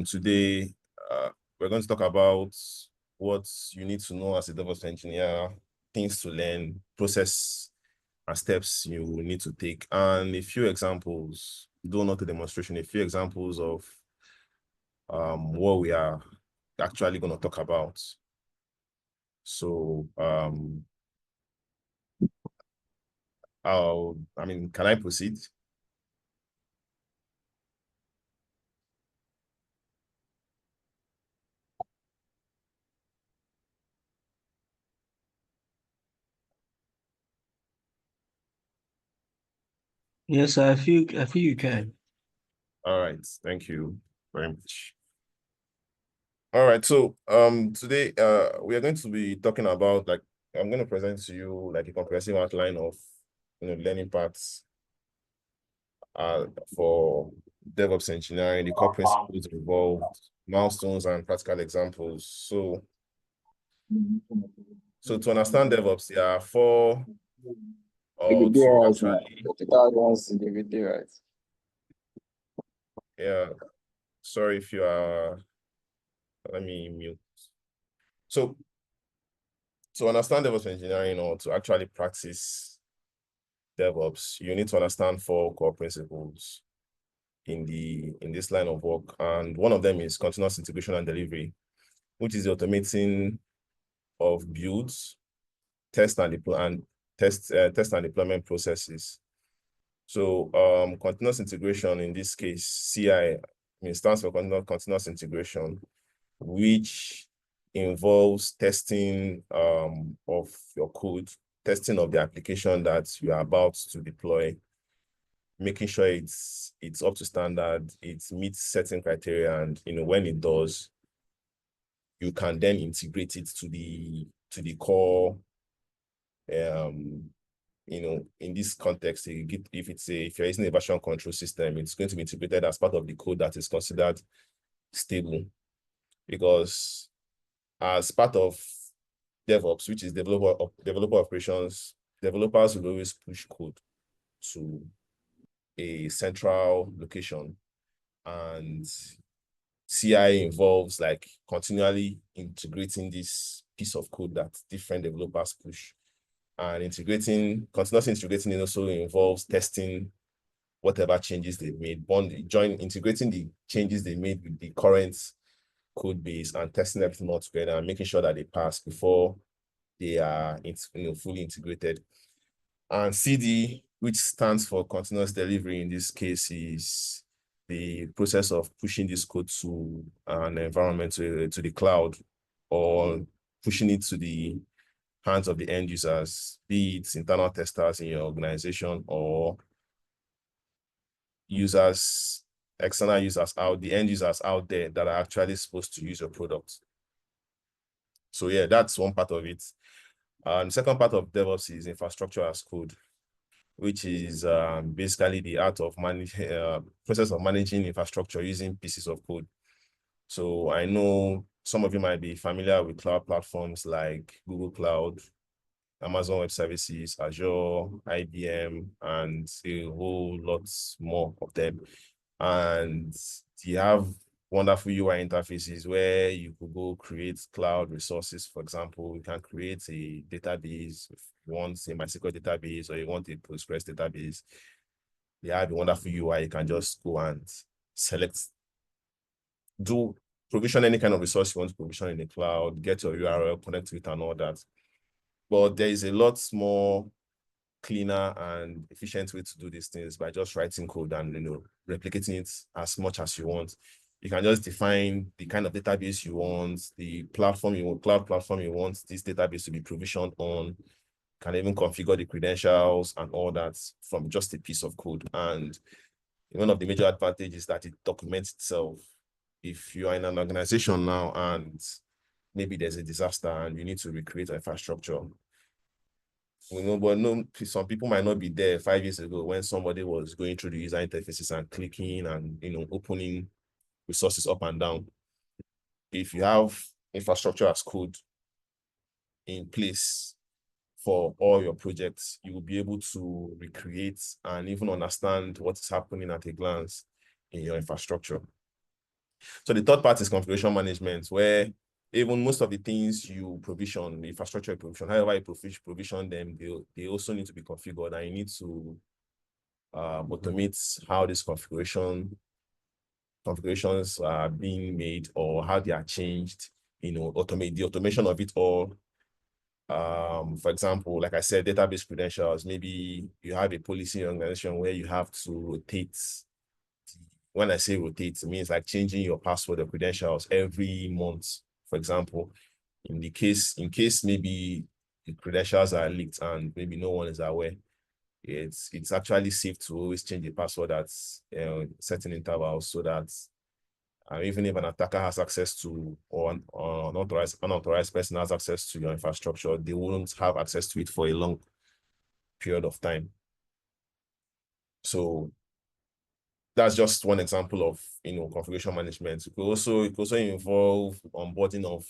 today we're going to talk about what you need to know as a DevOps engineer, things to learn, process and steps you need to take, and a few examples, though not a demonstration, a few examples of what we are actually going to talk about. So can I proceed? Yes, I feel you can. All right, thank you very much. All right, so today we are going to be talking about, like, I'm going to present to you like a comprehensive outline of learning paths for DevOps engineering, the core principles involved, milestones, and practical examples. So to understand DevOps, there are four or two actually. Yeah, sorry if you are. Let me mute. So to understand DevOps engineering, or to actually practice DevOps, you need to understand four core principles in this line of work, and one of them is continuous integration and delivery, which is the automating of builds, test and deployment processes. So continuous integration, in this case, CI, stands for continuous integration, which involves testing of your code, testing of the application that you are about to deploy, making sure it's up to standard, it meets certain criteria, and when it does, you can then integrate it to the core. In this context, if you're using a version control system, it's going to be integrated as part of the code that is considered stable, because as part of DevOps, which is developer operations, developers will always push code to a central location, and CI involves like continually integrating this piece of code that different developers push, and continuously integrating it also involves testing whatever changes they've made, integrating the changes they made with the current code base, and testing everything all together and making sure that they pass before they are fully integrated. And CD, which stands for continuous delivery, in this case is the process of pushing this code to an environment, to the cloud, or pushing it to the hands of the end users, be it internal testers in your organization or users, external users the end users out there that are actually supposed to use your product. So yeah, that's one part of it. And the second part of DevOps is infrastructure as code, which is basically the art of process of managing infrastructure using pieces of code. So I know some of you might be familiar with cloud platforms like Google Cloud, Amazon Web Services, Azure, IBM, and a whole lot more of them. And you have wonderful UI interfaces where you could go create cloud resources. For example, you can create a database. If you want a MySQL database or you want a Postgres database, they have a wonderful UI. You can just go and provision any kind of resource you want to provision in the cloud, get your URL, connect to it, and all that. But there is a lot more cleaner and efficient way to do these things by just writing code and replicating it as much as you want. You can just define the kind of database you want, the platform you want, cloud platform you want this database to be provisioned on. You can even configure the credentials and all that from just a piece of code. And one of the major advantages is that it documents itself. If you are in an organization now and maybe there's a disaster and you need to recreate infrastructure, but some people might not be there 5 years ago when somebody was going through the user interfaces and clicking and opening resources up and down. If you have infrastructure as code in place for all your projects, you will be able to recreate and even understand what is happening at a glance in your infrastructure. So the third part is configuration management, where even most of the things you provision, the infrastructure provision, however you provision them, they also need to be configured, and you need to automate how this configurations are being made or how they are changed, automate the automation of it all. For example, like I said, database credentials, maybe you have a policy organization where you have to rotate. When I say rotate, it means like changing your password or credentials every month. For example, in case maybe the credentials are leaked and maybe no one is aware, it's actually safe to always change the password at certain intervals, so that even if an attacker has access to, or an unauthorized person has access to your infrastructure, they won't have access to it for a long period of time. So that's just one example of configuration management. It could also involve onboarding of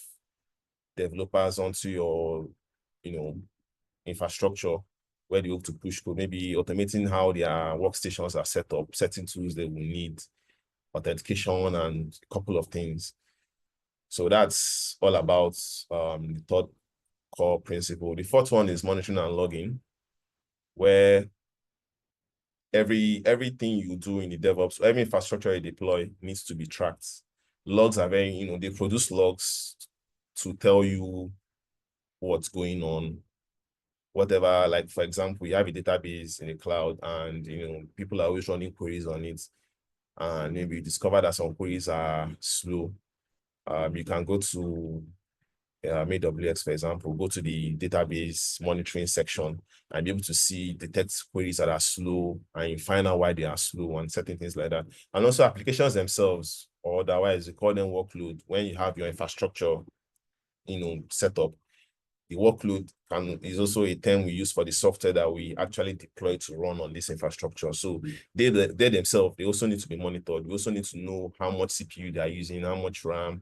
developers onto your infrastructure, where they hope to push code, maybe automating how their workstations are set up, certain tools they will need, authentication, and a couple of things. So that's all about the third core principle. The fourth one is monitoring and logging, where everything you do in the DevOps, every infrastructure you deploy needs to be tracked. Logs are very, they produce logs to tell you what's going on. Whatever, like for example, you have a database in the cloud and people are always running queries on it, and maybe you discover that some queries are slow. You can go to AWS, for example, go to the database monitoring section and be able to detect queries that are slow, and you find out why they are slow and certain things like that. And also applications themselves, or otherwise you call them workload. When you have your infrastructure, set up, the workload is also a term we use for the software that we actually deploy to run on this infrastructure. So they themselves, they also need to be monitored. We also need to know how much CPU they are using, how much RAM,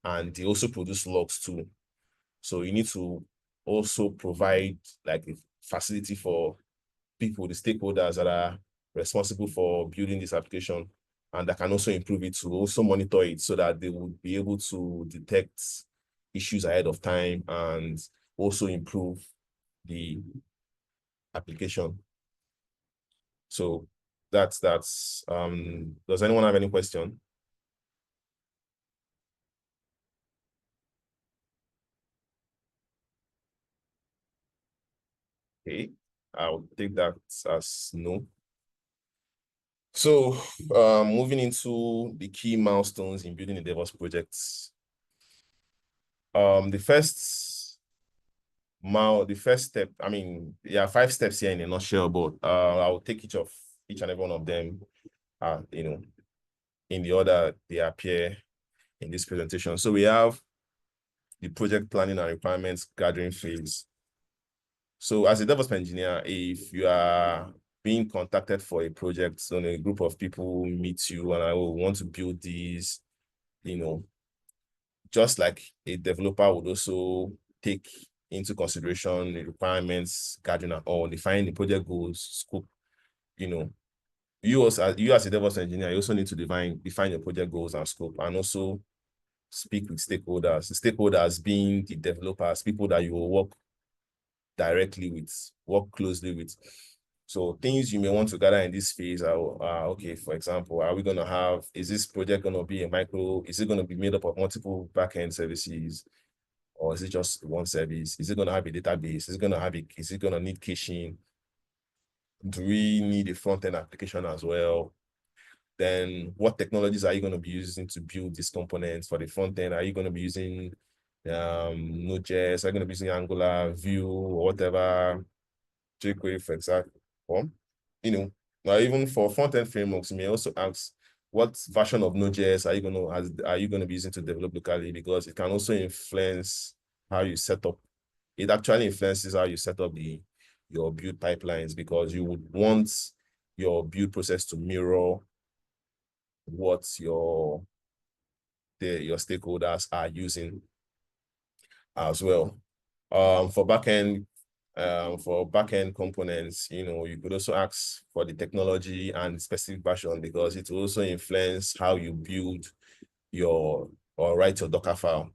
and they also produce logs too. So you need to also provide like a facility for people, the stakeholders that are responsible for building this application, and that can also improve it, to also monitor it, so that they would be able to detect issues ahead of time and also improve the application. So that's does anyone have any question? Okay, I'll take that as no. So moving into the key milestones in building a DevOps projects. The first step, I mean, there are 5 steps here in a nutshell, but I'll take each and every one of them, in the order they appear in this presentation. So we have the project planning and requirements gathering phase. So as a DevOps engineer, if you are being contacted for a project, so a group of people meet you and I will want to build these, just like a developer would also take into consideration the requirements, gathering and all, define the project goals, scope. You as a DevOps engineer, you also need to define your project goals and scope, and also speak with stakeholders. The stakeholders being the developers, people that you will work directly with, work closely with. So things you may want to gather in this phase are okay, for example, is this project going to be is it going to be made up of multiple backend services, or is it just one service? Is it going to have a database? Is it going to need caching? Do we need a front-end application as well? Then what technologies are you going to be using to build these components for the front end? Are you going to be using Node.js? Are you going to be using Angular, Vue, or whatever, jQuery, for example? Now even for front-end frameworks, you may also ask, what version of Node.js are you going to be using to develop locally? Because it can also influence how you set up. It actually influences how you set up your build pipelines, because you would want your build process to mirror what your stakeholders are using as well. For backend components, you could also ask for the technology and specific version, because it will also influence how you build or write your Docker file.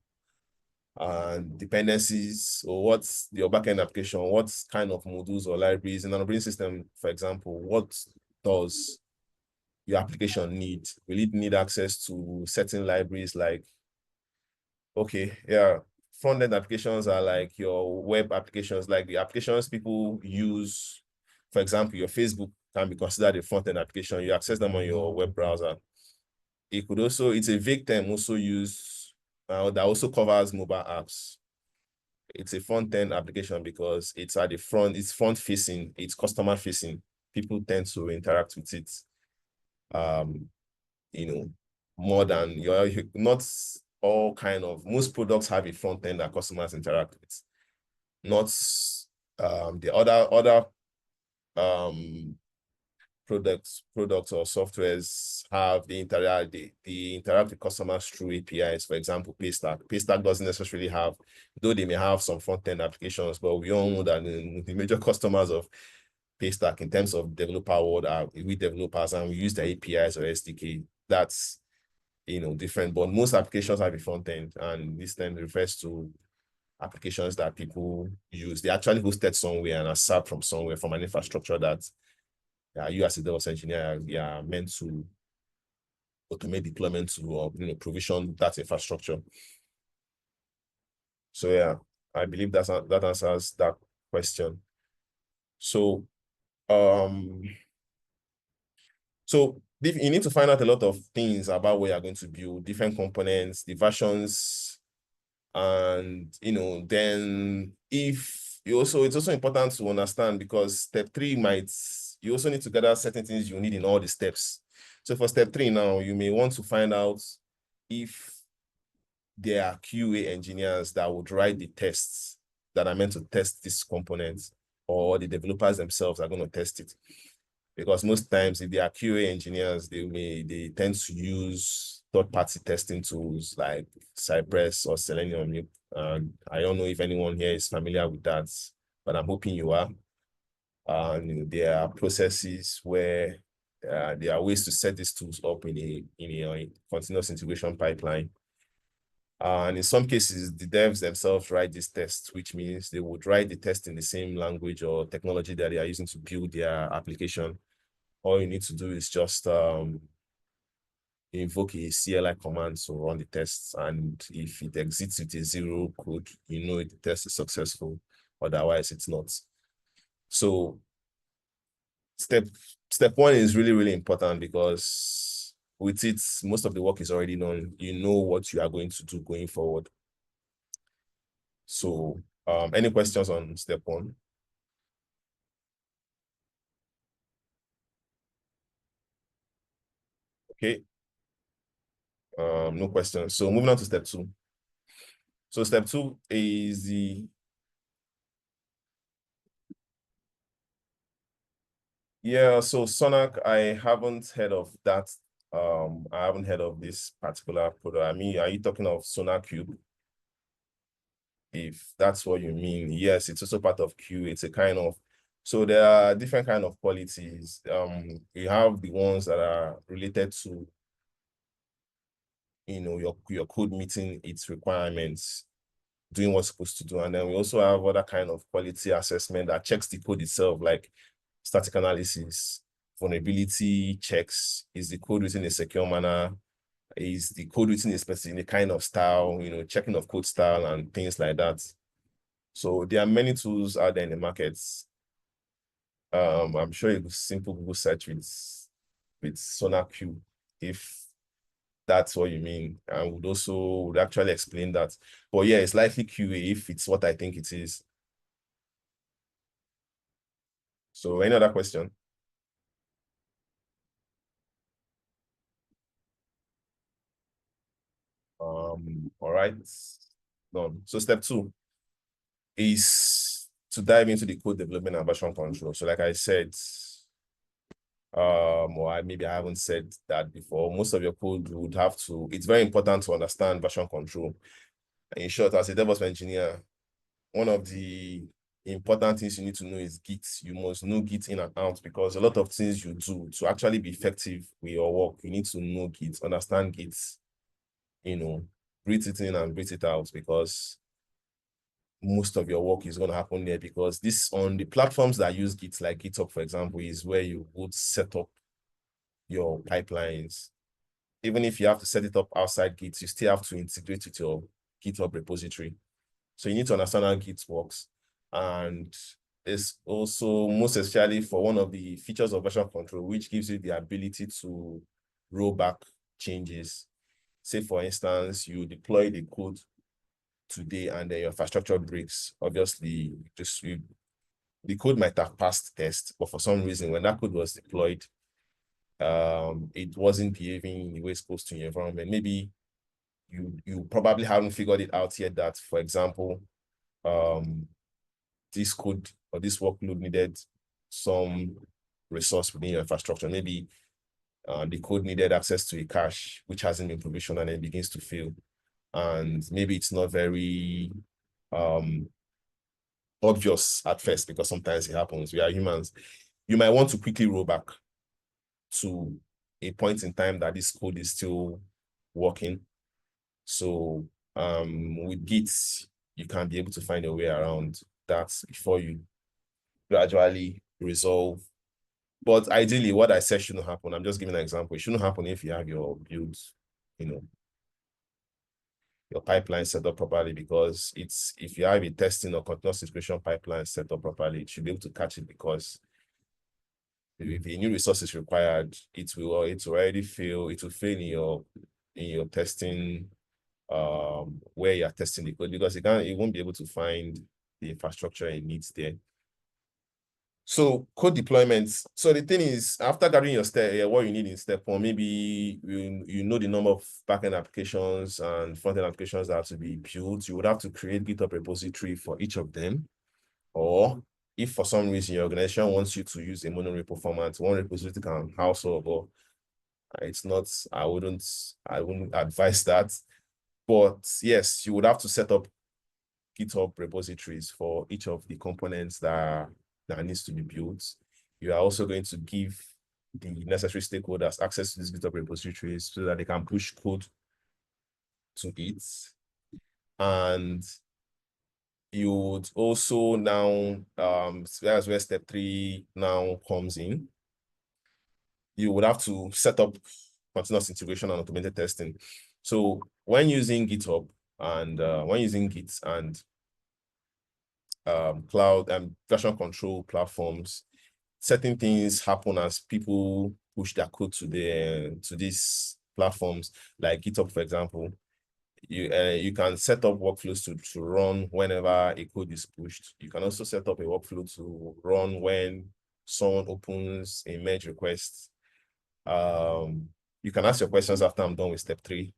And dependencies, or what's your backend application, what kind of modules or libraries in an operating system, for example, what does your application need? Will it need access to certain libraries like, okay, yeah, front-end applications are like your web applications, like the applications people use. For example, your Facebook can be considered a front-end application. You access them on your web browser. It could also, it's a vague term also used that also covers mobile apps. It's a front-end application because it's at the front, it's front-facing, it's customer-facing. People tend to interact with it, you know, more than your, not all kind of, most products have a front-end that customers interact with. Not the other products or softwares have the interact with customers through APIs. For example, Paystack. Paystack doesn't necessarily have, though they may have some front-end applications, but we all know that the major customers of Paystack in terms of developer world are we developers, and we use the APIs or SDK. That's different, but most applications have a front end, and this then refers to applications that people use. They actually hosted somewhere and are served from somewhere, from an infrastructure that you as a DevOps engineer, you are meant to automate deployment to or provision that infrastructure. So yeah, I believe that answers that question. So you need to find out a lot of things about what you're going to build, different components, the versions, and then it's also important to understand, because step 3 you also need to gather certain things you need in all the steps. So for step 3 now, you may want to find out if there are QA engineers that would write the tests that are meant to test this component, or the developers themselves are going to test it. Because most times, if they are QA engineers, they tend to use third-party testing tools like Cypress or Selenium. I don't know if anyone here is familiar with that, but I'm hoping you are. There are processes where there are ways to set these tools up in a continuous integration pipeline. And in some cases, the devs themselves write these tests, which means they would write the test in the same language or technology that they are using to build their application. All you need to do is just invoke a CLI command to run the tests. And if it exits with a 0 code, the test is successful. Otherwise, it's not. So step 1 is really, really important, because with it, most of the work is already done. You know what you are going to do going forward. So any questions on step 1? Okay. No questions. So moving on to step 2. So step 2 is so Sonac, I haven't heard of that. I haven't heard of this particular product. I mean, are you talking of SonarQube? If that's what you mean, yes, it's also part of Q. It's a kind of, so there are different kind of qualities. You have the ones that are related to, your code meeting its requirements, doing what's supposed to do. And then we also have other kind of quality assessment that checks the code itself, like static analysis, vulnerability checks. Is the code written in a secure manner? Is the code written in a kind of style, checking of code style and things like that. So there are many tools out there in the markets. I'm sure a simple Google search with SonarQube, if that's what you mean, and would actually explain that. But yeah, it's likely QA if it's what I think it is. So any other question? All right, done. So step 2 is to dive into the code development and version control. So like I said, or maybe I haven't said that before, most of your code would have to, it's very important to understand version control. In short, as a DevOps engineer, one of the important things you need to know is Git. You must know Git in and out, because a lot of things you do to actually be effective with your work, you need to know Git, understand Git. breathe it in and breathe it out, because most of your work is going to happen there, because this on the platforms that use Git, like GitHub, for example, is where you would set up your pipelines. Even if you have to set it up outside Git, you still have to integrate with your GitHub repository. So you need to understand how Git works. And it's also most especially for one of the features of version control, which gives you the ability to roll back changes. Say, for instance, you deploy the code today and then your infrastructure breaks. Obviously, the code might have passed test, but for some reason, when that code was deployed, it wasn't behaving the way it's supposed to in your environment. Maybe you probably haven't figured it out yet that, for example, this code or this workload needed some resource within your infrastructure. Maybe the code needed access to a cache which hasn't been provisioned, and then it begins to fail. And maybe it's not very obvious at first, because sometimes it happens. We are humans. You might want to quickly roll back to a point in time that this code is still working. So with Git, you can be able to find a way around that before you gradually resolve. But ideally, what I said shouldn't happen. I'm just giving an example. It shouldn't happen if you have your builds, your pipeline set up properly, because if you have a testing or continuous integration pipeline set up properly, it should be able to catch it, because if a new resource is required, it will already fail. It will fail in your testing, where you are testing the code, because it won't be able to find the infrastructure it needs there. So code deployments. So the thing is, after gathering your what you need in step one, maybe you know the number of backend applications and frontend applications that have to be built. You would have to create GitHub repository for each of them. Or if for some reason your organization wants you to use a monorepo format, one repository can house all, but it's not, I wouldn't advise that. But yes, you would have to set up GitHub repositories for each of the components that needs to be built. You are also going to give the necessary stakeholders access to these GitHub repositories so that they can push code to it. And you would also now, that's where step 3 now comes in. You would have to set up continuous integration and automated testing. So when using GitHub and when using Git and cloud and version control platforms, certain things happen as people push their code to these platforms, like GitHub, for example. You can set up workflows to run whenever a code is pushed. You can also set up a workflow to run when someone opens a merge request. You can ask your questions after I'm done with step 3,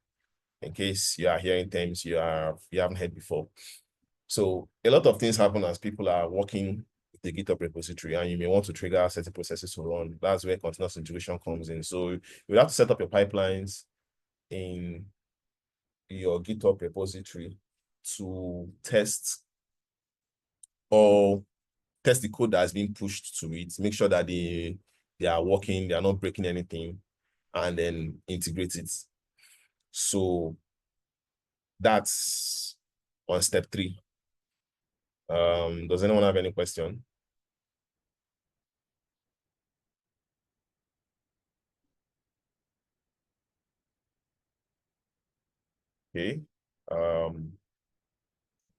in case you are hearing terms you haven't heard before. So a lot of things happen as people are working with the GitHub repository, and you may want to trigger certain processes to run. That's where continuous integration comes in. So you have to set up your pipelines in your GitHub repository to test the code that has been pushed to it, make sure that they are working, they are not breaking anything, and then integrate it. So that's on step 3. Does anyone have any question? Okay.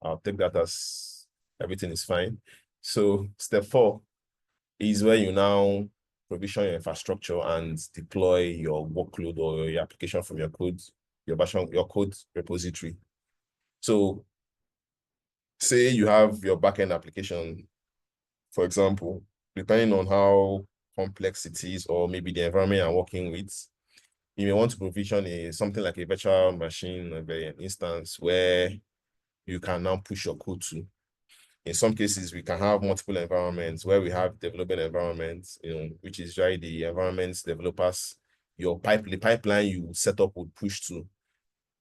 I'll take that as everything is fine. So step 4 is where you now provision your infrastructure and deploy your workload or your application from your code repository. So say you have your backend application, for example, depending on how complex it is, or maybe the environment you're working with, you may want to provision something like a virtual machine, an instance where you can now push your code to. In some cases, we can have multiple environments where we have development environments, which is right, the environments developers, the pipeline you set up would push to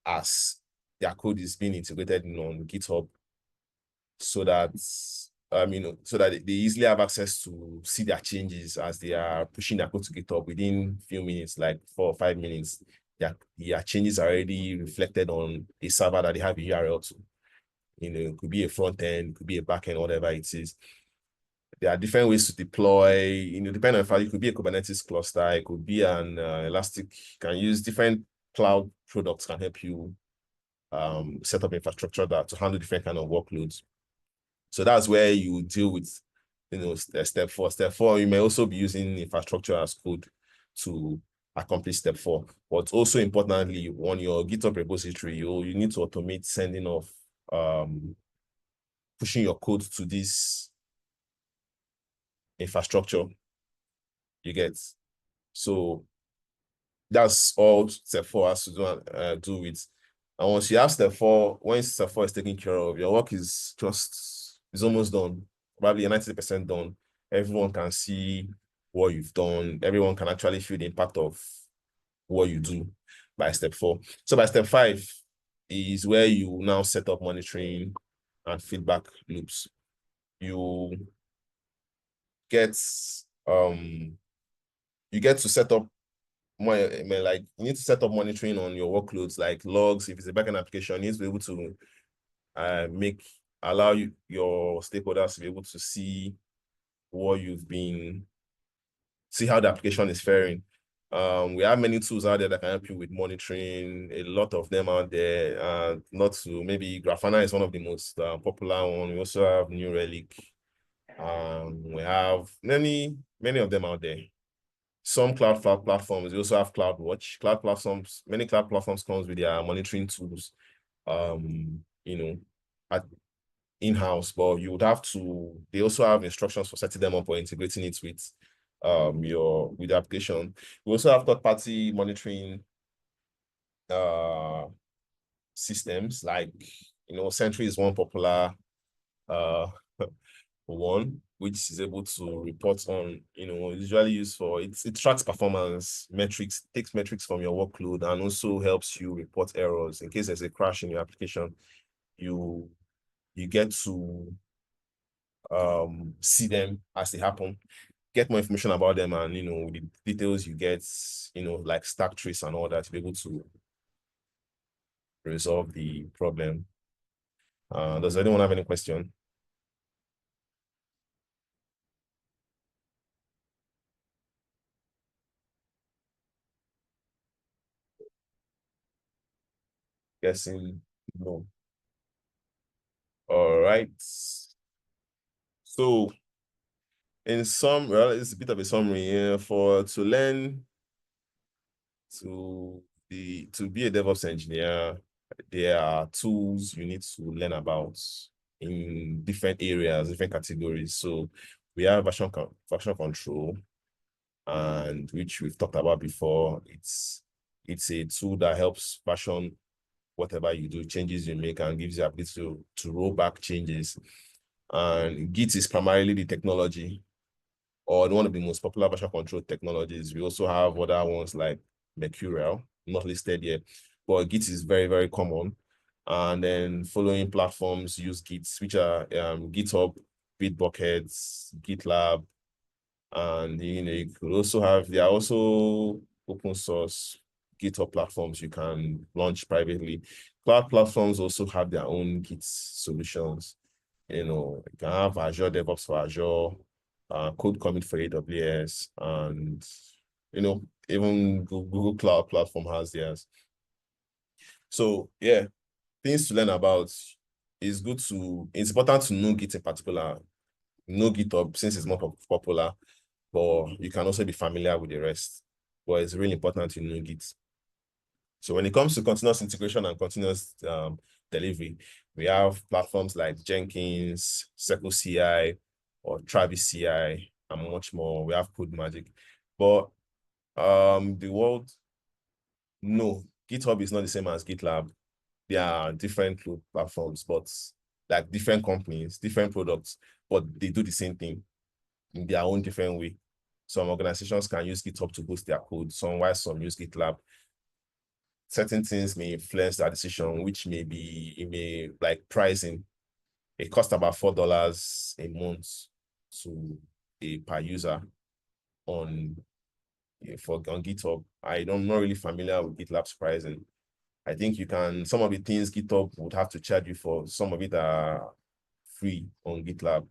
as their code is being integrated on GitHub, so that they easily have access to see their changes as they are pushing their code to GitHub within a few minutes, like 4 or 5 minutes. their changes are already reflected on a server that they have a URL to. It could be a front end, it could be a back end, whatever it is. There are different ways to deploy, depending on fact, it could be a Kubernetes cluster, it could be an Elastic. You can use different cloud products can help you set up infrastructure to handle different kind of workloads. So that's where you deal with, step 4. Step 4, you may also be using infrastructure as code to accomplish step 4. But also importantly, on your GitHub repository, you need to automate sending off, pushing your code to this infrastructure. You get. So that's all step 4 has to do with. And once you have step 4, once step 4 is taken care of, your work is almost done, probably 90% done. Everyone can see what you've done. Everyone can actually feel the impact of what you do by step 4. So by step 5 is where you now set up monitoring and feedback loops. You get to set up more, like you need to set up monitoring on your workloads, like logs. If it's a backend application, you need to be able to allow your stakeholders to be able to see what see how the application is faring. We have many tools out there that can help you with monitoring, a lot of them out there. Maybe Grafana is one of the most popular one. We also have New Relic. We have many of them out there. Some cloud platforms, we also have CloudWatch. Many cloud platforms comes with their monitoring tools, in-house, but you would have to, they also have instructions for setting them up or integrating it with the application. We also have third-party monitoring systems, like Sentry is one popular one, which is able to report on, usually used for it tracks performance metrics, takes metrics from your workload, and also helps you report errors in case there's a crash in your application. You get to see them as they happen, get more information about them, and the details you get, like stack trace and all that, to be able to resolve the problem. Does anyone have any question? Guessing no. All right. So it's a bit of a summary here. To be a DevOps engineer, there are tools you need to learn about in different areas, different categories. So we have version control, and which we've talked about before. It's a tool that helps version whatever you do, changes you make, and gives you the ability to roll back changes. And Git is primarily the technology, or one of the most popular version control technologies. We also have other ones like Mercurial, not listed yet, but Git is very, very common. And then following platforms use Git, which are GitHub, Bitbucket, GitLab, and you could also there are also open source GitHub platforms you can launch privately. Cloud platforms also have their own Git solutions. You can have Azure DevOps for Azure, Code Commit for AWS, and even Google Cloud Platform has theirs. So yeah, things to learn about. It's important to know Git in particular. Know GitHub since it's more popular, but you can also be familiar with the rest. But it's really important to know Git. So when it comes to continuous integration and continuous delivery, we have platforms like Jenkins, Circle CI, or Travis CI, and much more. We have CodeMagic. But no, GitHub is not the same as GitLab. They are different platforms, but like different companies, different products, but they do the same thing in their own different way. Some organizations can use GitHub to boost their code, while some use GitLab. Certain things may influence that decision, which may like pricing. It costs about $4 a month per user on on GitHub. I'm not really familiar with GitLab's pricing. I think you can, some of the things GitHub would have to charge you for, some of it are free on GitLab.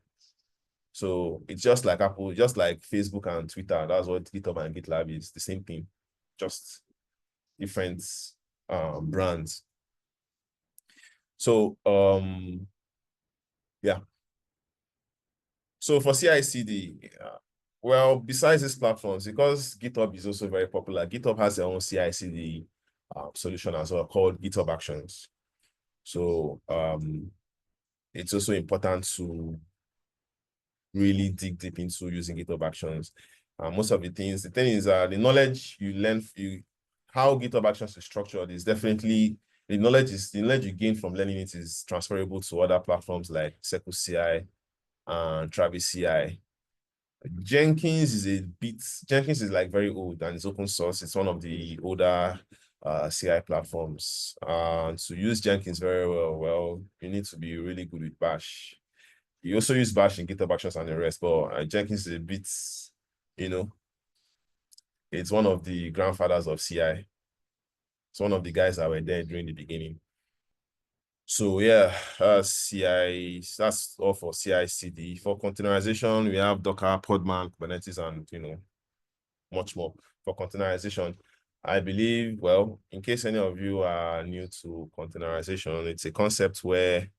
So it's just like Apple, just like Facebook and Twitter. That's what GitHub and GitLab is, the same thing, just different brands. So yeah. So for CI/CD, well, besides these platforms, because GitHub is also very popular, GitHub has their own CI/CD solution as well called GitHub Actions. So it's also important to really dig deep into using GitHub Actions. Most of the thing is the knowledge you learn, how GitHub Actions is structured is definitely, the knowledge you gain from learning it is transferable to other platforms like Circle CI and Travis CI. Jenkins is like very old and it's open source. It's one of the older CI platforms. To use Jenkins very well, you need to be really good with Bash. You also use Bash in GitHub Actions and the rest, but Jenkins is a bit, it's one of the grandfathers of CI. It's one of the guys that were there during the beginning. So yeah, CI, that's all for CI/CD. For containerization, we have Docker, Podman, Kubernetes, and much more. For containerization, I believe, well, in case any of you are new to containerization, it's a concept where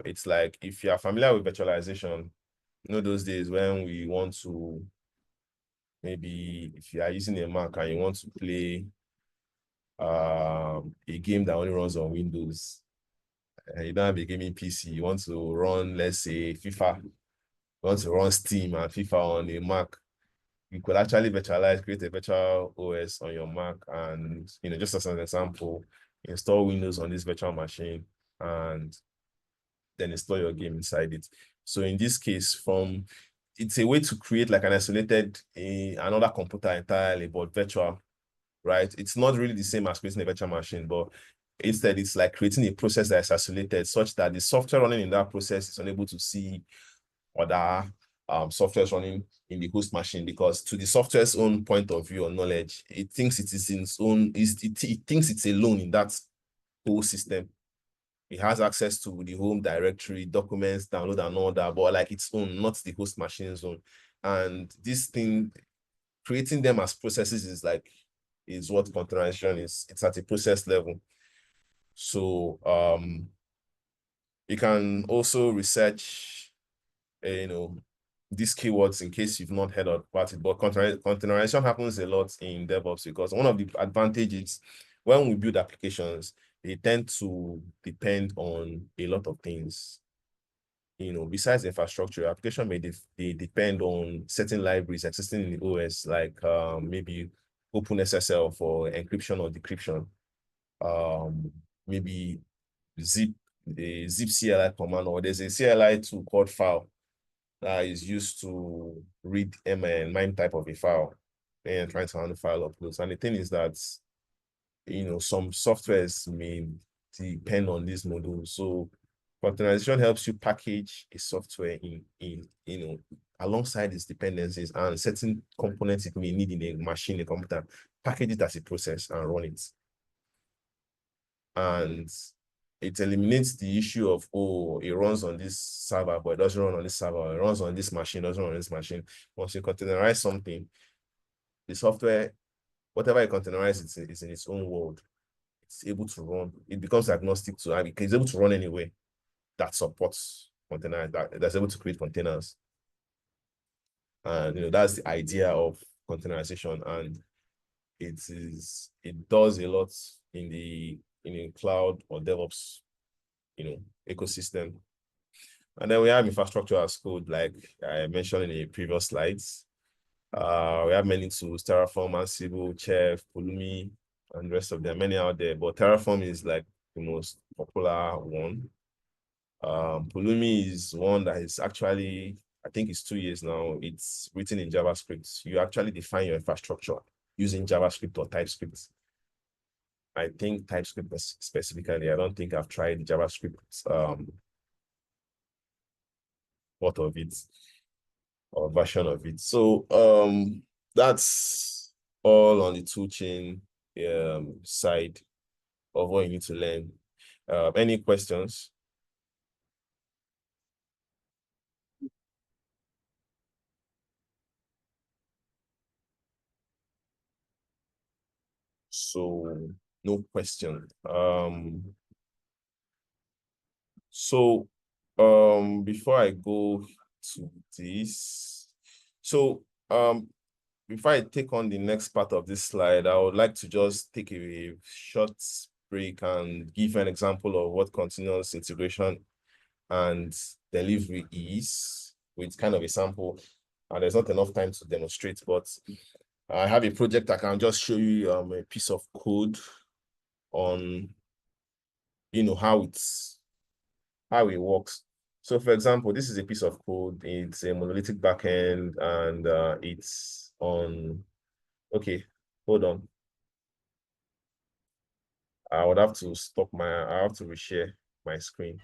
it's like, if you are familiar with virtualization, those days when we want to, maybe if you are using a Mac and you want to play a game that only runs on Windows, and you don't have a gaming PC, you want to run, let's say, FIFA, you want to run Steam and FIFA on a Mac, you could actually create a virtual OS on your Mac, and just as an example, install Windows on this virtual machine and then install your game inside it. So in this case, it's a way to create like an isolated another computer entirely, but virtual, right? It's not really the same as creating a virtual machine, but instead it's like creating a process that is isolated such that the software running in that process is unable to see other software running in the host machine, because to the software's own point of view or knowledge, it thinks it is in its own, it thinks it's alone in that whole system. It has access to the home directory, documents, download and all that, but like its own, not the host machine's own. And this thing, creating them as processes is what containerization is. It's at a process level. So you can also research, these keywords in case you've not heard about it. But containerization happens a lot in DevOps, because one of the advantages when we build applications, they tend to depend on a lot of things. Besides infrastructure, application they depend on certain libraries existing in the OS, like maybe OpenSSL for encryption or decryption, maybe the zip CLI command, or there's a CLI tool called file that is used to read MIME type of a file and trying to handle file uploads. And the thing is that some softwares may depend on these modules. So containerization helps you package a software in alongside its dependencies and certain components it may need in a machine, a computer, package it as a process and run it. And it eliminates the issue of, it runs on this server, but it doesn't run on this server. It runs on this machine, doesn't run on this machine. Once you containerize something, the software, whatever you containerize, it's in its own world. It's able to run. It becomes agnostic to, it's able to run anywhere that supports containers, that's able to create containers. And that's the idea of containerization, and it does a lot in the cloud or DevOps ecosystem. And then we have infrastructure as code, like I mentioned in the previous slides. We have many tools: Terraform, Ansible, Chef, Pulumi, and the rest of them, many out there, but Terraform is like the most popular one. Pulumi is one that is actually, I think it's 2 years now. It's written in JavaScript. You actually define your infrastructure using JavaScript or TypeScript. I think TypeScript specifically. I don't think I've tried JavaScript part of it or version of it. So that's all on the toolchain side of what you need to learn. Any questions? So no question. So before I go to this, so before I take on the next part of this slide, I would like to just take a short break and give an example of what continuous integration and delivery is with kind of a sample. And there's not enough time to demonstrate, but I have a project I can just show you a piece of code on how it works. So for example, this is a piece of code. It's a monolithic backend and it's on, okay, hold on. I have to reshare my screen.